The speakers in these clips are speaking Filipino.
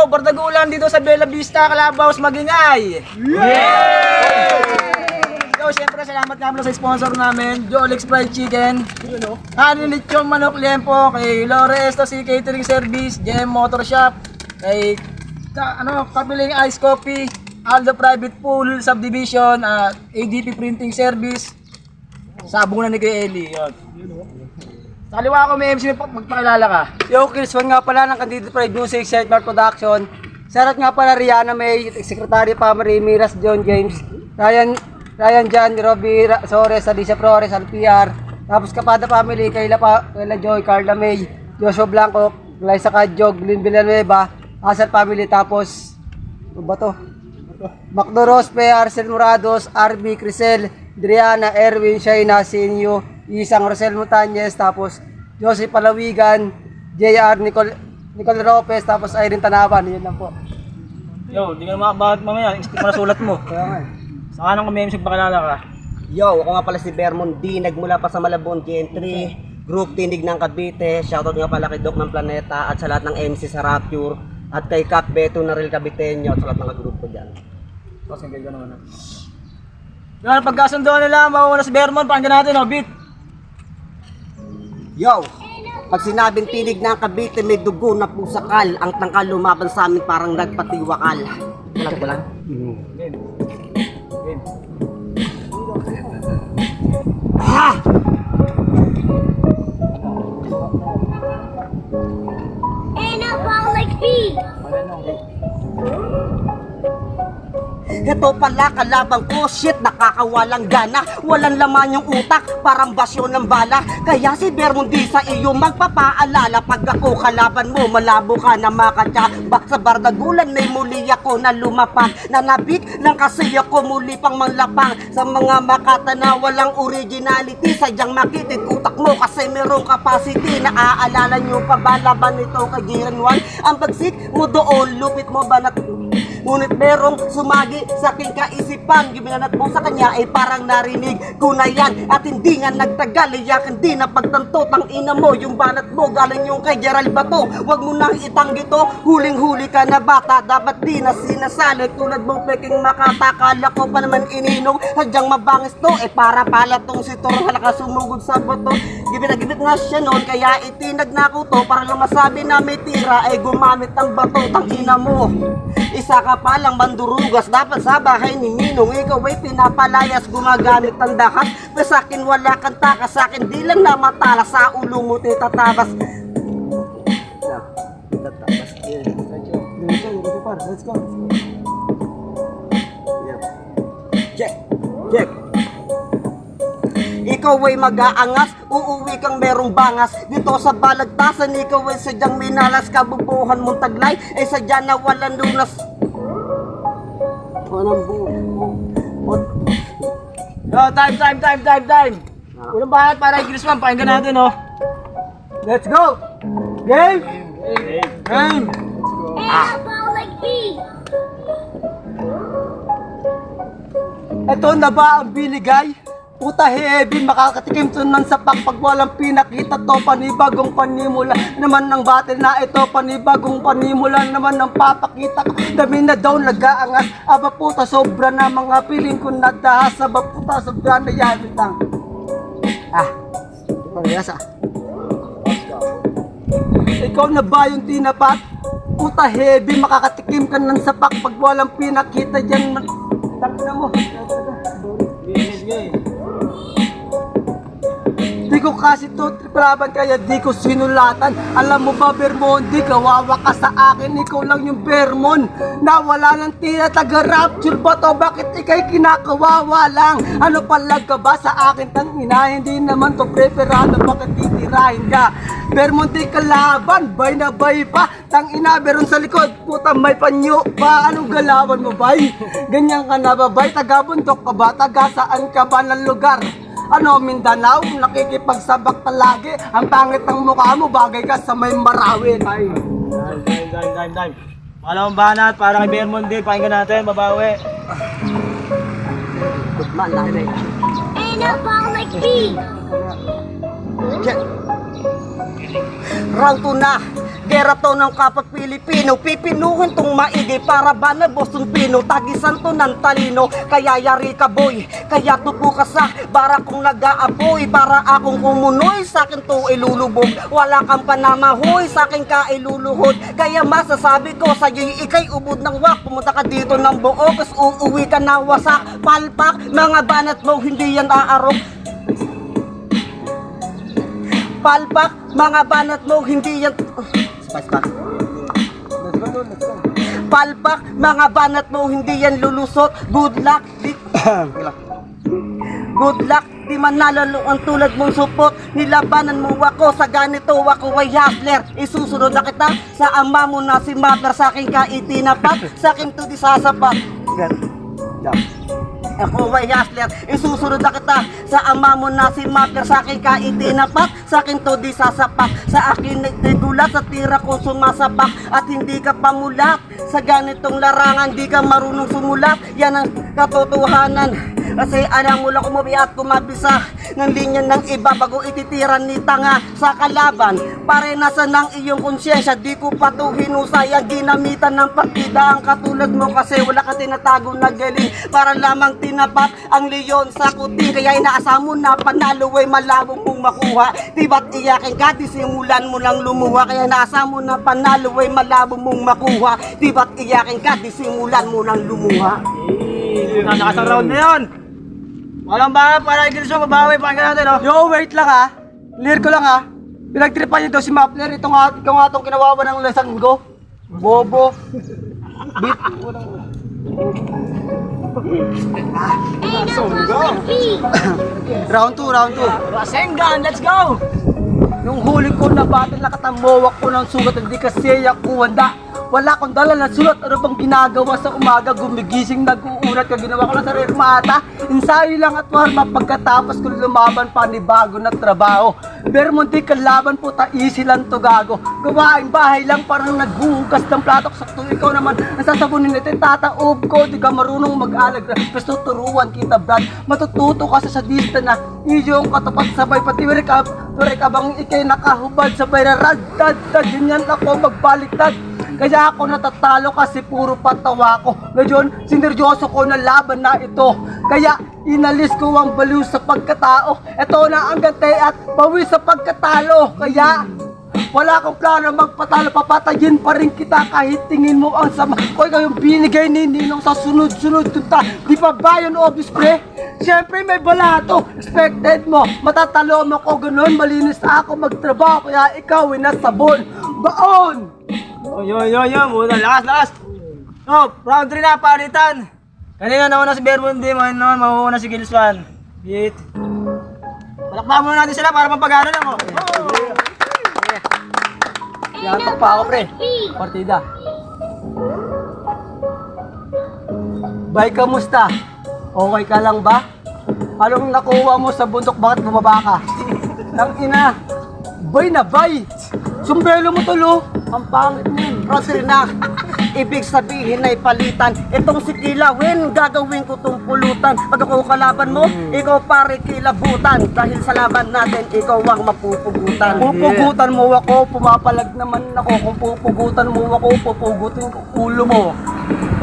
Bardagulan dito sa Bella Vista, Calabaos, Magingay. So, syempre, salamat nga pala sa sponsor namin, Jolix Fried Chicken, Honey Lechon Manok Liempo, kay Lore Estasi Catering Service, JM Motor Shop, kay Kapiling Ice Coffee, Aldo Private Pool Subdivision, ADP Printing Service, sabong na ni kay Eli. Yun. Sa kaliwa ko may MC, magpakilala ka. Yo, Kilswan nga pala ng Candidate Pride Music, Sightmark Production. Sarat nga pala Rihanna May, Secretary Pamari, Miras John James, Ryan Jan, Robbie Sores, Alicia Flores, Alpiar. Tapos Kapada Family, Kayla Joy, Carla May, Joshua Blanco, Glyza Kadjog, Lynn Villanueva, Asal Family. Tapos, ano ba to? Macdo Rospe, Arcel Morados, RB, Crisel, Driana, Erwin, Shaina, Sinyo, Isang Rosel Montañez, tapos Joseph Palawigan, JR, Nicole Lopez, tapos Irene Tanaban. Yun lang po. Yo, di ka naman bakit mamaya, isip mo na sulat mo. Kaya nga. Sa kanang may MC, pakilala ka. Yo, ako nga pala si Bermond D, nagmula pa sa Malabon, Gen 3, Group Tindig ng Cavite. Shoutout nga pala kay Doc ng Planeta at sa lahat ng MC sa Rapture at kay Cap Beto na Real Caviteño at sa lahat ng group ko dyan. Tapos ang ganda naman. Yan, pagkasundoan nila, mauuna si Bermond, pakinggan natin, beat. Yo, pag sinabing tinig ng Cavite, may dugo na pusakal. Ang tangkal lumaban sa amin parang nagpatiwakal. Walang ba lang? Ha! Ito pala kalabang ko, shit, nakakawalang gana. Walang laman yung utak, parang basyo ng bala. Kaya si Bermundi sa iyo magpapaalala, pag ako kalaban mo, malabo ka na makatya. Sa Bardagulan may muli ako na lumapag, nanabik lang kasi ako muli pang manglapang. Sa mga makata na walang originality, sadyang makitid utak mo kasi merong capacity. Naaalala nyo pa ba laban nito kay Giran 1? Ang bagsik mo doon, lupit mo ba na... Ngunit merong sumagi sa aking kaisipan. Gibinanat mo sa kanya ay parang narinig ko na yan. At hindi nga nagtagal, iyak hindi na pagtanto. Tang ina mo, yung banat mo galing yung kay Gerald Bato. Huwag mo nang itanggi to, huling-huli ka na bata. Dapat di na sinasali, tulad mong peking makatakala ko pa naman ininong. Sadyang mabangis to, para pala tong si Toro halaka sumugod sa bato. Gibinagibit nga siya noon, kaya itinag na ko to. Para lang masabi na may tira, ay gumamit ang bato. Tang ina mo, isa ka palang mandurugas, dapat sa bahay ni Ninong. Ikaw ay pinapalayas, gumagamit ng dakas. Pero sa akin wala kang takas, sa akin di lang na matala. Sa ulo mo titatabas. Let's go. Check, check. Ikaw ay mag-aangas, uuwi kang merong bangas. Dito sa balagtasan, ikaw ay sadyang minalas. Kabubuhan mong taglay, ay sadya na walang lunas. Walang buo. Yo, time. Unang bahat para kay Chris Man, pakinggan natin, Let's go! Game! Game! Ito na ba ang binigay? Puta heavy, makakatikim to ng sapak pag walang pinakita to. Panibagong panimula naman ng battle na ito. Panibagong panimula naman ng papakita ko. Dami na daw nag-aangas. Aba puta, sobra na mga piling ko natahas. Aba puta, sobra na yan. Lang. Parehas Ikaw na ba yung tinapat? Puta heavy, makakatikim ka ng sapak pag walang pinakita dyan. Tangina mo. Di ko kasi to triplaban kaya di ko sinulatan. Alam mo ba Bermondi, kawawa ka sa akin. Ikaw lang yung Bermon na wala ng tira, taga-rapture ba to? Bakit ikay kinakawawa lang? Ano palag ka ba sa akin tang ina? Hindi naman to preparado, bakit titirahin ka? Bermondi kalaban, bay na bay pa. Tang ina, meron sa likod, puta may panyo pa. Anong galawan mo bay? Ganyan ka na ba bay? Taga-bundok ka ba? Taga saan ka ba ng lugar? Ano, Mindanao? Nakikipagsabak palagi. Ang pangit ng mukha mo, bagay ka sa may Marawi. Time. Pangalawang banat para kay Bermondi, pakinggan natin, babawi. Good man, lari. Ain't no ball like me. Check. Round 2 na. Gera to ng kapag Pilipino, pipinuhin tong maigi para ba na Boston Pino, tagisan to ng talino, kaya yari ka boy, kaya tupo ka sa bara kong nag-aapoy, para akong umunoy, sa akin to ilulubog, wala kang panamahoy, sa akin ka iluluhod, kaya masasabi ko sa'yo'y ikay ubod ng wak, pumunta ka dito ng buo, kas uuwi ka na wasak, palpak, mga banat mo hindi yan aarok. Palpak, mga banat mo hindi yan... Palpak, mga banat mo hindi yan lulusot. Good luck, good luck, di man nalalo ang tulad mong supot. Nilabanan mo ako sa ganito, ako ay hustler. Isusunod na kita sa ama mo na si Mother. Sa akin ka itinapat, sa akin to di sasapat. Ako ay hustler, isusunod na kita sa ama mo na si Mother. Sa akin ka itinapat, sa akin to di sasapak. Sa akin ay gulat, sa tira kong sumasapak. At hindi ka pamulat sa ganitong larangan, di ka marunong sumulat. Yan ang katotohanan, kasi alam mo lang kumubi at kumabisa ng linya ng iba bago ititiran ni tanga sa kalaban. Pare nasa ng iyong konsyensya, di ko pa to hinusay ang ginamitan ng partida. Ang katulad mo kasi wala ka tinatago na galing, para lamang tinapat ang leon sa kuting. Kaya inaasa mo na panalo ay malabo mong makuha. Di ba't iyakin ka, di simulan mo lang lumuha. Kaya inaasa mo na panalo ay malabo mong makuha. Di ba't iyakin ka, di simulan mo lang lumuha. Nakasang round na yun. Walang ba para Eagles mo mabawi, pakinggan natin, oh. Yo, wait lang ha. Clear ko lang ha. Pinagtripan niyo daw si Mapler. Ito nga, ikaw nga itong kinawawa ng lasang ko. Bobo. Beat. Round 2, round 2. Rasengan, let's go! Yung huli ko na battle, nakatamowak ko ng sugat, hindi kasi ako handa. Wala akong dala na sulat, ano bang ginagawa sa umaga? Gumigising, nag-uurat ka, ginawa ko lang sa mata. Ensayo lang at warma, pagkatapos ko lumaban, panibago na trabaho. Pero munti kalaban po, easy lang to gago. Gawaing bahay lang, parang naghuhugas ng plato. Sakto ikaw naman, nasasabunin ito, tataob ko. Di ka marunong mag-alag, gusto turuan kita brad. Matututo ka sa sadista na iyong katapat sabay, pati wirik abang ikay nakahubad sabay na rad-tad-tad. Ganyan ako magbaliktad. Kaya ako natatalo kasi puro patawa ko. Ngayon, sineryoso ko na laban na ito. Kaya inalis ko ang baliw sa pagkatao. Ito na ang gantay at bawi sa pagkatalo. Kaya wala akong plano magpatalo. Papatayin pa rin kita kahit tingin mo ang sama. Kung ikaw yung binigay ni Ninong sa sunod-sunod tunta. Di ba ba yun, obvious pre? Siyempre may balato. Expected mo. Matatalo mo ko ganun. Malinis ako magtrabaho. Kaya ikaw ay nasabon. Baon! Yo, muna, lakas! Oh, round 3 na, palitan! Kanina nauna si Bermundi, ngayon naman mauna si Gilswan. Beat. Palakpakan muna natin sila para mapagano lang, oh. Yantok pa ako pre. Partida. Bay, kamusta? Okay ka lang ba? Anong nakuha mo sa bundok? Bakit bumaba ka? Nang ina. Bay na bay! Sumbelo mo tulo. Ang pangit mo. Rosary na, ibig sabihin ay palitan. Itong si Kilawin, gagawin ko tong pulutan. Pag ako kalaban mo, ikaw pare kilabutan. Dahil sa laban natin, ikaw ang mapupugutan. Pupugutan mo ako, pumapalag naman ako. Kung pupugutan mo ako, pupugutin ko ulo mo.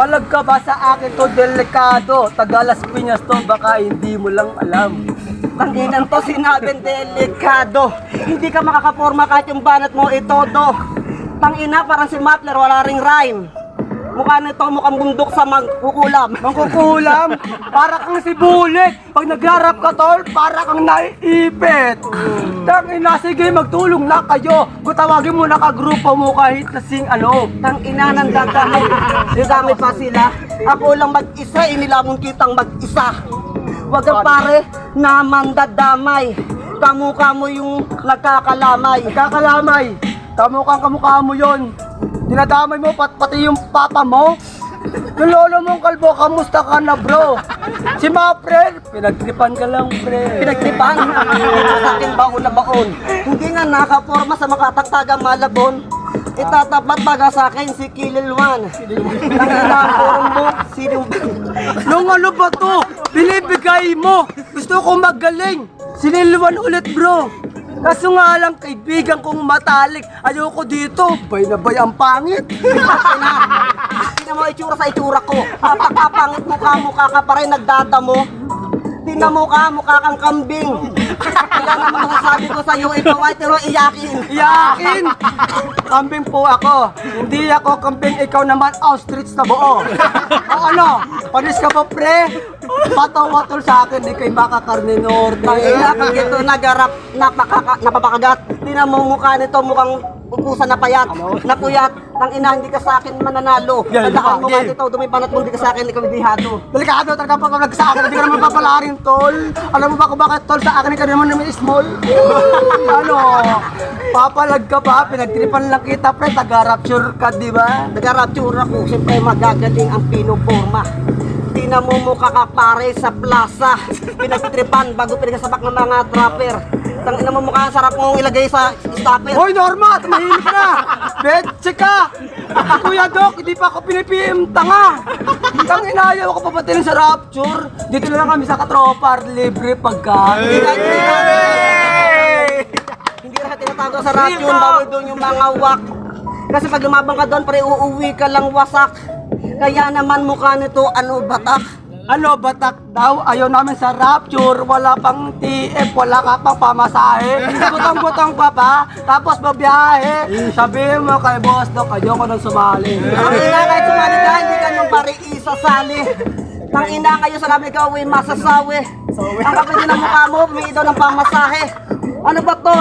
Palag ka ba sa akin to, delikado? Tagalas Piñas to, baka hindi mo lang alam. Tanginan to sinabing delikado. Hindi ka makakaporma kahit yung banat mo itodo. Tangina parang si Mapler, wala ring rhyme. Mukha nito mukhang bundok sa mangkukulam. Mangkukulam? Para kang si Bullet. Pag nagrarap ka tol, para kang naiipit. Tangina, sige magtulong na kayo. Tawagin mo na kagrupo mo kahit lasing ano. Tangina ng dadamay. Dadamay pa sila. Ako lang mag-isa, inilamon kitang mag-isa. Wag kang pare na mandadamay. Kamukha mo yung nagkakalamay. Nagkakalamay. Kamukha mo yon. Dinadamay mo pati yung papa mo. Yung lolo mong kalbo, kamusta ka na bro? Si Mapre, pinagtripan ka lang pre. Pinagtripan? Ito sa akin baon na baon. Hindi nga nakaporma sa makatagtagang malabon. Itatapat baga sa akin si Kililwan. Nanginaporong mo, sinong... Nung ano ba to? Binibigay mo. Gusto ko magaling. Sinilwan ulit bro. Kaso nga lang, kaibigan kong matalik. Ayoko dito. Bay na bay ang pangit. Tingnan mo itsura sa itsura ko. Pagkapangit mukha ka pa rin nagdadamo. Tingnan mo ka, mukha kang kambing. Kaya naman masasabi ko sa'yo, ikaw ay pero iyakin. Iyakin! Kambing po ako. Hindi ako kambing, ikaw naman ostrich na buo. O ano? Panis ka pa pre? Patawatol sa akin, di kay makakarne norte. Iyakin ito, nagarap, napapakagat. Tingnan mo mukha nito, mukhang upusan na payat, napuyat. Tang ina, hindi ka sa akin mananalo. Yan, Tandaan mo game. nga dito, dumipanat mo, hindi ka sa akin, ikaw bihado. Delikado talaga pag vlog sa akin, hindi ka naman papalarin, tol. Alam mo ba kung bakit, tol, sa akin ka naman naman small? Ano? Papalag ka ba? Pinagtripan lang kita, pre. Taga-rapture ka, di ba? Nag-rapture ako, siyempre magagaling ang pinoporma. Tingnan mo mukha ka pare sa plaza. Pinagtripan bago pinagsasak ng mga trapper. Tang ina mo mukha, sarap mong ilagay sa stopper. Hoy, Norma! Tumahimik ka na! Betche ka! Kuya Doc, hindi pa ako pinipim, tanga! Tang inayaw ako papatilin sa rapture. Dito na lang kami sa katropa, libre pagkain. Hindi na tinatago sa rapture, bawal doon yung mga wak. Kasi pag lumabang ka doon, pare uuwi ka lang wasak. Kaya naman mukha nito, ano batak? Ano, batak daw? Ayaw namin sa rapture, wala pang TF, wala ka pang pamasahe. Butang-butang pa ba? Tapos babiyahe. Sabihin mo kay Boss Doc, ayoko nang sumali. Ang ina kahit sumali ka, hindi ka nung pare isasali. Ang ina kayo sa kami ka, uwi masasawi. Ang kapit din ng mukha mo, humingi daw ng pamasahe. Ano ba to?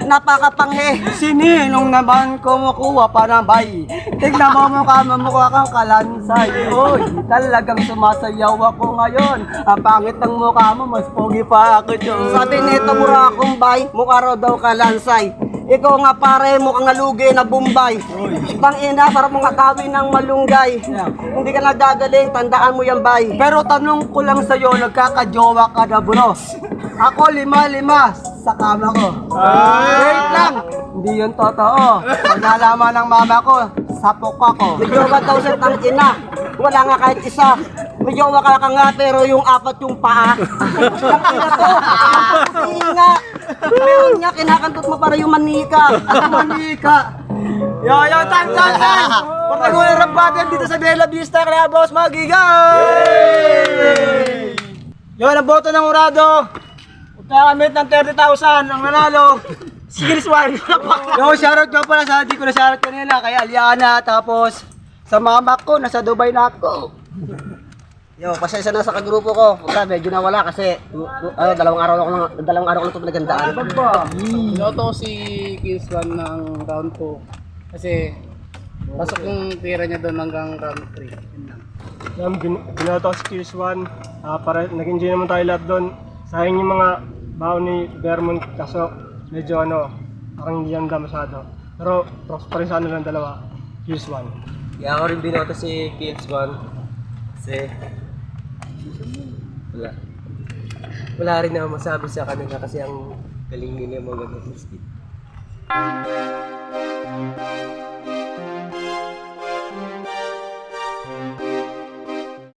Napakapanghe. Sininong naman kumukuha pa ng bay? Tignan mo mukha kang kalansay. Uy, talagang sumasayaw ako ngayon. Ang pangit ng mukha mo, mas pogi pa ako dyan. Sabi nito mura akong bay, mukha raw daw kalansay. Ikaw nga pare, mukhang nalugi na Bombay. Bang ina, sarap mong akawin ng malunggay. Hindi ka nagagaling, tandaan mo yan bay. Pero tanong ko lang sa'yo, nagkakajowa ka na bro? Ako 5-5 sa kama ko. Wait lang, hindi yun totoo. Pag nalaman ng mama ko, sapok ako. May jowa daw siya tang ina. Wala nga kahit isa. May jowa ka nga pero yung apat yung paa. Ang ina to. Hindi nga. Meron nga kinakantot mo para yung manika. Manika. Yo, tan. Pagkagulang rampatin dito sa Bella Vista, kaya boss magigay! Yo, ang boto ng Urado. Magkakamit ng 30,000 ang nanalo. Skills 1. Yo, shoutout ko pala sa di ko na shoutout kanina kay Aliana. Tapos sa mama ko, nasa Dubai na ako. Yo, pasensya na sa kagrupo ko. Puta, medyo nawala kasi dalawang araw ko lang ito pinagandaan. Binoto ko si Kills 1 ng round 2 kasi pasok yung tira niya doon hanggang round 3. Yun lang. Yan, binoto ko si Kills 1. Para nag-enjoy naman tayo lahat doon. Sayang yung mga baon ni Vermont kaso medyo parang hindi handa masyado. Pero props pa rin sa lang dalawa. Kills 1. Kaya ako rin binoto si Kills 1 kasi wala rin naman masabi sa kanila kasi ang galing nila mga ganun.